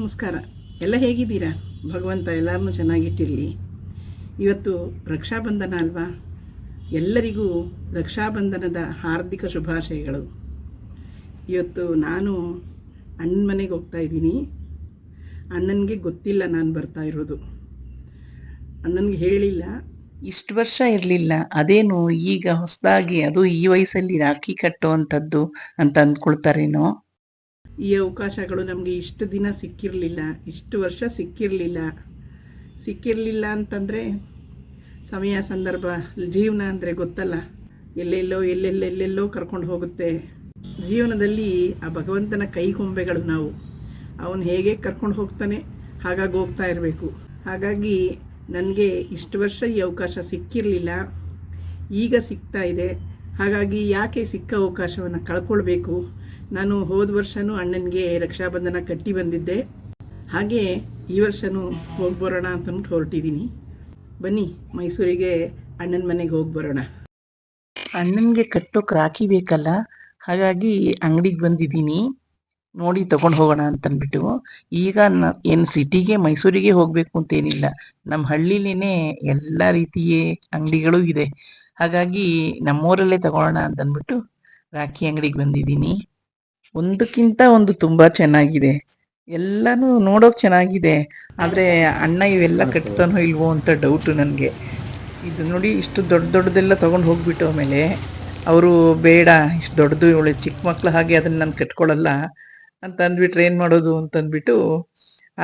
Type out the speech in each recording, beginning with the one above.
ನಮಸ್ಕಾರ. ಎಲ್ಲ ಹೇಗಿದ್ದೀರಾ? ಭಗವಂತ ಎಲ್ಲರನ್ನೂ ಚೆನ್ನಾಗಿಟ್ಟಿರಲಿ. ಇವತ್ತು ರಕ್ಷಾಬಂಧನ ಅಲ್ವಾ? ಎಲ್ಲರಿಗೂ ರಕ್ಷಾಬಂಧನದ ಹಾರ್ದಿಕ ಶುಭಾಶಯಗಳು. ಇವತ್ತು ನಾನು ಅಣ್ಣನ ಮನೆಗೆ ಹೋಗ್ತಾ ಇದ್ದೀನಿ. ಅಣ್ಣನಿಗೆ ಗೊತ್ತಿಲ್ಲ ನಾನು ಬರ್ತಾ ಇರೋದು. ಅಣ್ಣನಿಗೆ ಹೇಳಿಲ್ಲ. ಇಷ್ಟು ವರ್ಷ ಇರಲಿಲ್ಲ, ಅದೇನು ಈಗ ಹೊಸದಾಗಿ ಅದು ಈ ವಯಸ್ಸಲ್ಲಿ ರಾಖಿ ಕಟ್ಟುವಂಥದ್ದು ಅಂತ ಅಂದ್ಕೊಳ್ತಾರೇನೋ. ಈ ಅವಕಾಶಗಳು ನಮಗೆ ಇಷ್ಟು ದಿನ ಸಿಕ್ಕಿರಲಿಲ್ಲ, ಇಷ್ಟು ವರ್ಷ ಸಿಕ್ಕಿರಲಿಲ್ಲ ಅಂತಂದರೆ ಸಮಯ ಸಂದರ್ಭ, ಜೀವನ ಅಂದರೆ ಗೊತ್ತಲ್ಲ, ಎಲ್ಲೆಲ್ಲೋ ಕರ್ಕೊಂಡು ಹೋಗುತ್ತೆ. ಜೀವನದಲ್ಲಿ ಆ ಭಗವಂತನ ಕೈಗೊಂಬೆಗಳು ನಾವು. ಅವನು ಹೇಗೆ ಕರ್ಕೊಂಡು ಹೋಗ್ತಾನೆ ಹಾಗಾಗಿ ಹೋಗ್ತಾ ಇರಬೇಕು. ಹಾಗಾಗಿ ನನಗೆ ಇಷ್ಟು ವರ್ಷ ಈ ಅವಕಾಶ ಸಿಕ್ಕಿರಲಿಲ್ಲ, ಈಗ ಸಿಗ್ತಾ ಇದೆ. ಹಾಗಾಗಿ ಯಾಕೆ ಸಿಕ್ಕ ಅವಕಾಶವನ್ನು ಕಳ್ಕೊಳ್ಬೇಕು? ನಾನು ಹೋದ ವರ್ಷವೂ ಅಣ್ಣನಿಗೆ ರಕ್ಷಾಬಂಧನ ಕಟ್ಟಿ ಬಂದಿದ್ದೆ. ಹಾಗೆ ಈ ವರ್ಷವೂ ಹೋಗಿ ಬರೋಣ ಅಂತಂದ್ಬಿಟ್ಟು ಹೊರಟಿದ್ದೀನಿ. ಬನ್ನಿ, ಮೈಸೂರಿಗೆ ಅಣ್ಣನ ಮನೆಗೆ ಹೋಗಿ ಬರೋಣ. ಅಣ್ಣನಿಗೆ ಕಟ್ಟೋಕೆ ರಾಖಿ ಬೇಕಲ್ಲ, ಹಾಗಾಗಿ ಅಂಗಡಿಗೆ ಬಂದಿದ್ದೀನಿ. ನೋಡಿ ತಗೊಂಡು ಹೋಗೋಣ ಅಂತಂದ್ಬಿಟ್ಟು. ಈಗ ಏನು ಸಿಟಿಗೆ ಮೈಸೂರಿಗೆ ಹೋಗಬೇಕು ಅಂತೇನಿಲ್ಲ, ನಮ್ಮ ಹಳ್ಳಿಲೇನೆ ಎಲ್ಲ ರೀತಿಯ ಅಂಗಡಿಗಳು ಇದೆ. ಹಾಗಾಗಿ ನಮ್ಮೂರಲ್ಲೇ ತಗೊಳ್ಳೋಣ ಅಂತಂದ್ಬಿಟ್ಟು ರಾಖಿ ಅಂಗಡಿಗೆ ಬಂದಿದ್ದೀನಿ. ಒಂದಕ್ಕಿಂತ ಒಂದು ತುಂಬ ಚೆನ್ನಾಗಿದೆ, ಎಲ್ಲನೂ ನೋಡೋಕೆ ಚೆನ್ನಾಗಿದೆ. ಆದರೆ ಅಣ್ಣ ಇವೆಲ್ಲ ಕಟ್ತಾನೋ ಇಲ್ವೋ ಅಂತ ಡೌಟು ನನಗೆ. ಇದು ನೋಡಿ, ಇಷ್ಟು ದೊಡ್ಡದೆಲ್ಲ ತೊಗೊಂಡು ಹೋಗ್ಬಿಟ್ಟು ಆಮೇಲೆ ಅವರು ಬೇಡ, ಇಷ್ಟು ದೊಡ್ಡದು, ಇವಳೆ ಚಿಕ್ಕ ಮಕ್ಳು ಹಾಗೆ ಅದನ್ನು ನಾನು ಕಟ್ಕೊಳ್ಳಲ್ಲ ಅಂತ ಅಂದ್ಬಿಟ್ರೆ ಏನು ಮಾಡೋದು ಅಂತಂದ್ಬಿಟ್ಟು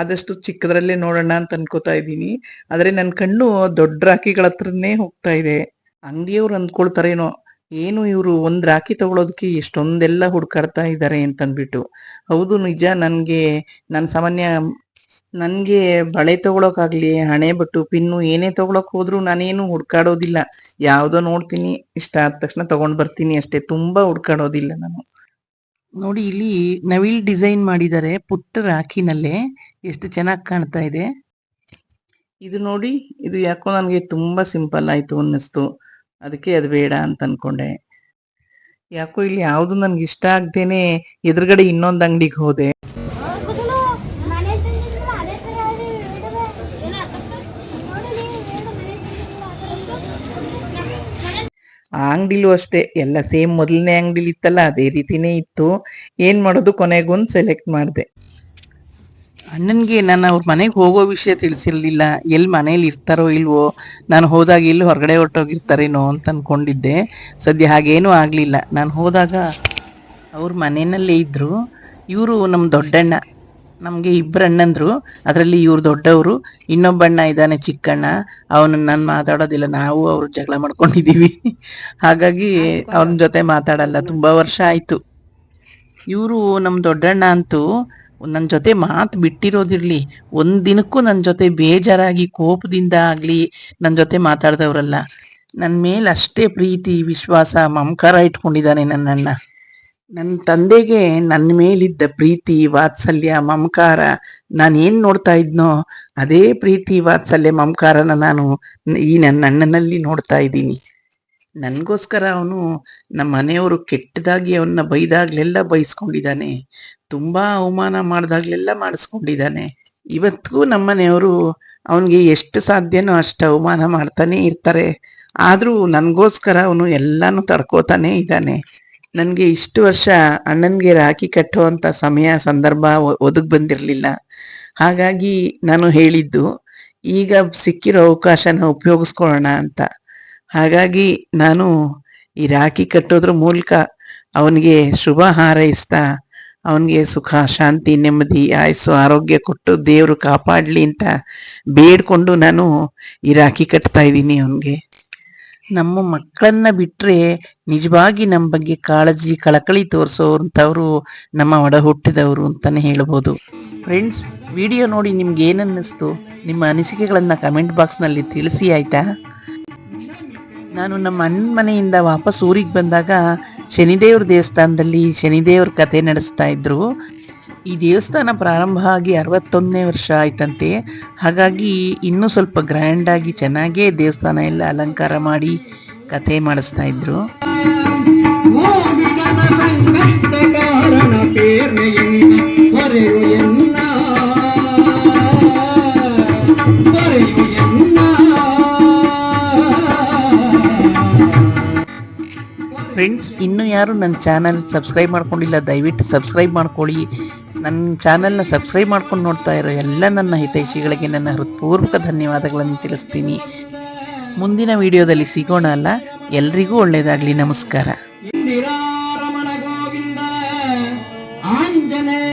ಆದಷ್ಟು ಚಿಕ್ಕದ್ರಲ್ಲೇ ನೋಡೋಣ ಅಂತ ಅನ್ಕೋತಾ ಇದ್ದೀನಿ. ಆದರೆ ನನ್ನ ಕಣ್ಣು ದೊಡ್ಡ ರಾಖಿಗಳ ಹತ್ರನೇ ಹೋಗ್ತಾ ಇದೆ. ಅಂಗಡಿಯವ್ರು ಅಂದ್ಕೊಳ್ತಾರೇನೋ, ಏನು ಇವರು ಒಂದು ರಾಖಿ ತಗೊಳ್ಳೋದಕ್ಕೆ ಎಷ್ಟೊಂದೆಲ್ಲ ಹುಡುಕಾಡ್ತಾ ಇದ್ದಾರೆ ಅಂತಂದ್ಬಿಟ್ಟು. ಹೌದು, ನಿಜ. ನಾನು ಸಾಮಾನ್ಯ ನನಗೆ ಬಳೆ ತಗೊಳಕ್ಕಾಗ್ಲಿ, ಹಣೆ ಬಟ್ಟು, ಪಿನ್ನು ಏನೇ ತಗೊಳಕ್ ಹೋದ್ರು ನಾನೇನು ಹುಡ್ಕಾಡೋದಿಲ್ಲ. ಯಾವುದೋ ನೋಡ್ತೀನಿ, ಇಷ್ಟ ಆದ ತಕ್ಷಣ ತಗೊಂಡ್ ಬರ್ತೀನಿ ಅಷ್ಟೇ. ತುಂಬಾ ಹುಡ್ಕಾಡೋದಿಲ್ಲ ನಾನು. ನೋಡಿ, ಇಲ್ಲಿ ನವಿಲ್ ಡಿಸೈನ್ ಮಾಡಿದ್ದಾರೆ ಪುಟ್ಟ ರಾಖಿನಲ್ಲೇ, ಎಷ್ಟು ಚೆನ್ನಾಗಿ ಕಾಣ್ತಾ ಇದೆ. ಇದು ನೋಡಿ, ಇದು ಯಾಕೋ ನನಗೆ ತುಂಬಾ ಸಿಂಪಲ್ ಆಯ್ತು ಅನ್ನಿಸ್ತು. ಅದಕ್ಕೆ ಅದು ಬೇಡ ಅಂತ ಅನ್ಕೊಂಡೆ. ಯಾಕೋ ಇಲ್ಲಿ ಯಾವುದು ನನ್ಗೆ ಇಷ್ಟ ಆಗ್ದೇನೆ ಎದುರುಗಡೆ ಇನ್ನೊಂದು ಅಂಗಡಿಗೆ ಹೋದೆ. ಆ ಅಂಗಡಿಲೂ ಅಷ್ಟೇ, ಎಲ್ಲ ಸೇಮ್ ಮೊದಲನೇ ಅಂಗಡಿಲಿ ಇತ್ತಲ್ಲ ಅದೇ ರೀತಿನೇ ಇತ್ತು. ಏನ್ ಮಾಡೋದು, ಕೊನೆಗೊಂದು ಸೆಲೆಕ್ಟ್ ಮಾಡಿದೆ. ಅಣ್ಣನಿಗೆ ನಾನು ಅವ್ರ ಮನೆಗೆ ಹೋಗೋ ವಿಷಯ ತಿಳಿಸಿರ್ಲಿಲ್ಲ. ಎಲ್ಲಿ ಮನೇಲಿ ಇರ್ತಾರೋ ಇಲ್ವೋ, ನಾನು ಹೋದಾಗ ಎಲ್ಲಿ ಹೊರಗಡೆ ಹೊರಟೋಗಿರ್ತಾರೇನೋ ಅಂತ ಅನ್ಕೊಂಡಿದ್ದೆ. ಸದ್ಯ ಹಾಗೇನೂ ಆಗಲಿಲ್ಲ. ನಾನು ಹೋದಾಗ ಅವ್ರ ಮನೆಯಲ್ಲೇ ಇದ್ದರು. ಇವರು ನಮ್ಮ ದೊಡ್ಡಣ್ಣ, ನಮಗೆ ಇಬ್ಬರು ಅಣ್ಣಂದರು. ಅದರಲ್ಲಿ ಇವ್ರು ದೊಡ್ಡವರು, ಇನ್ನೊಬ್ಬ ಅಣ್ಣ ಇದ್ದಾನೆ ಚಿಕ್ಕಣ್ಣ. ಅವನನ್ನು ನಾನು ಮಾತಾಡೋದಿಲ್ಲ, ನಾವು ಅವರು ಜಗಳ ಮಾಡ್ಕೊಂಡಿದ್ದೀವಿ. ಹಾಗಾಗಿ ಅವನ ಜೊತೆ ಮಾತಾಡಲ್ಲ, ತುಂಬ ವರ್ಷ ಆಯಿತು. ಇವರು ನಮ್ಮ ದೊಡ್ಡಣ್ಣ ಅಂತೂ ನನ್ನ ಜೊತೆ ಮಾತು ಬಿಟ್ಟಿರೋದಿರ್ಲಿ, ಒಂದ್ ದಿನಕ್ಕೂ ನನ್ನ ಜೊತೆ ಬೇಜಾರಾಗಿ ಕೋಪದಿಂದ ಆಗ್ಲಿ ನನ್ನ ಜೊತೆ ಮಾತಾಡ್ದವ್ರಲ್ಲ. ನನ್ನ ಮೇಲೆ ಅಷ್ಟೇ ಪ್ರೀತಿ, ವಿಶ್ವಾಸ, ಮಮಕಾರ ಇಟ್ಕೊಂಡಿದ್ದಾನೆ ನನ್ನಣ್ಣ. ನನ್ನ ತಂದೆಗೆ ನನ್ನ ಮೇಲಿದ್ದ ಪ್ರೀತಿ, ವಾತ್ಸಲ್ಯ, ಮಮಕಾರ ನಾನೇನು ನೋಡ್ತಾ ಇದ್ನೋ ಅದೇ ಪ್ರೀತಿ, ವಾತ್ಸಲ್ಯ, ಮಮಕಾರನ ನಾನು ಈ ನನ್ನ ಅಣ್ಣನಲ್ಲಿ ನೋಡ್ತಾ ಇದ್ದೀನಿ. ನನಗೋಸ್ಕರ ಅವನು ನಮ್ಮ ಮನೆಯವರು ಕೆಟ್ಟದಾಗಿ ಅವನ್ನ ಬೈದಾಗ್ಲೆಲ್ಲ ಬೈಸ್ಕೊಂಡಿದ್ದಾನೆ, ತುಂಬಾ ಅವಮಾನ ಮಾಡಿದಾಗ್ಲೆಲ್ಲ ಮಾಡಿಸ್ಕೊಂಡಿದ್ದಾನೆ. ಇವತ್ತಿಗೂ ನಮ್ಮ ಮನೆಯವರು ಅವನಿಗೆ ಎಷ್ಟು ಸಾಧ್ಯನೋ ಅಷ್ಟು ಅವಮಾನ ಮಾಡ್ತಾನೆ ಇರ್ತಾರೆ. ಆದರೂ ನನಗೋಸ್ಕರ ಅವನು ಎಲ್ಲಾನು ತಡ್ಕೋತಾನೆ ಇದ್ದಾನೆ. ನನಗೆ ಇಷ್ಟು ವರ್ಷ ಅಣ್ಣನಿಗೆ ರಾಖಿ ಕಟ್ಟುವಂಥ ಸಮಯ ಸಂದರ್ಭ ಒದಗಿ ಬಂದಿರಲಿಲ್ಲ. ಹಾಗಾಗಿ ನಾನು ಹೇಳಿದ್ದು, ಈಗ ಸಿಕ್ಕಿರೋ ಅವಕಾಶನ ಉಪಯೋಗಿಸ್ಕೊಳ್ಳೋಣ ಅಂತ. ಹಾಗಾಗಿ ನಾನು ಈ ರಾಖಿ ಕಟ್ಟೋದ್ರ ಮೂಲಕ ಅವನಿಗೆ ಶುಭ ಹಾರೈಸ್ತಾ, ಅವನಿಗೆ ಸುಖ, ಶಾಂತಿ, ನೆಮ್ಮದಿ, ಆಯಸ್ಸು, ಆರೋಗ್ಯ ಕೊಟ್ಟು ದೇವರು ಕಾಪಾಡಲಿ ಅಂತ ಬೇಡ್ಕೊಂಡು ನಾನು ಈ ರಾಖಿ ಕಟ್ತಾ ಇದ್ದೀನಿ ಅವನಿಗೆ. ನಮ್ಮ ಮಕ್ಕಳನ್ನ ಬಿಟ್ಟರೆ ನಿಜವಾಗಿ ನಮ್ಮ ಬಗ್ಗೆ ಕಾಳಜಿ, ಕಳಕಳಿ ತೋರಿಸೋವಂಥವ್ರು ನಮ್ಮ ಒಡ ಹುಟ್ಟಿದವರು ಅಂತಲೇ ಹೇಳ್ಬೋದು. ಫ್ರೆಂಡ್ಸ್, ವಿಡಿಯೋ ನೋಡಿ ನಿಮ್ಗೆ ಏನನ್ನಿಸ್ತು? ನಿಮ್ಮ ಅನಿಸಿಕೆಗಳನ್ನು ಕಮೆಂಟ್ ಬಾಕ್ಸ್ನಲ್ಲಿ ತಿಳಿಸಿ, ಆಯಿತಾ? ನಾನು ನಮ್ಮ ಅಣ್ಣನ ಮನೆಯಿಂದ ವಾಪಸ್ ಊರಿಗೆ ಬಂದಾಗ ಶನಿದೇವ್ರ ದೇವಸ್ಥಾನದಲ್ಲಿ ಶನಿದೇವ್ರ ಕಥೆ ನಡೆಸ್ತಾ ಇದ್ರು. ಈ ದೇವಸ್ಥಾನ ಪ್ರಾರಂಭ ಆಗಿ 61ನೇ ವರ್ಷ ಆಯ್ತಂತೆ. ಹಾಗಾಗಿ ಇನ್ನೂ ಸ್ವಲ್ಪ ಗ್ರ್ಯಾಂಡಾಗಿ ಚೆನ್ನಾಗೇ ದೇವಸ್ಥಾನ ಎಲ್ಲ ಅಲಂಕಾರ ಮಾಡಿ ಕಥೆ ಮಾಡಿಸ್ತಾ ಇದ್ರು. ಫ್ರೆಂಡ್ಸ್, ಇನ್ನೂ ಯಾರು ನನ್ನ ಚಾನಲ್ ಸಬ್ಸ್ಕ್ರೈಬ್ ಮಾಡ್ಕೊಂಡಿಲ್ಲ, ದಯವಿಟ್ಟು ಸಬ್ಸ್ಕ್ರೈಬ್ ಮಾಡ್ಕೊಳ್ಳಿ. ನನ್ನ ಚಾನಲ್ನ ಸಬ್ಸ್ಕ್ರೈಬ್ ಮಾಡ್ಕೊಂಡು ನೋಡ್ತಾ ಇರೋ ಎಲ್ಲ ನನ್ನ ಹಿತೈಷಿಗಳಿಗೆ ನನ್ನ ಹೃತ್ಪೂರ್ವಕ ಧನ್ಯವಾದಗಳನ್ನು ತಿಳಿಸ್ತೀನಿ. ಮುಂದಿನ ವಿಡಿಯೋದಲ್ಲಿ ಸಿಗೋಣ ಅಲ್ಲ. ಎಲ್ರಿಗೂ ಒಳ್ಳೆಯದಾಗಲಿ. ನಮಸ್ಕಾರ.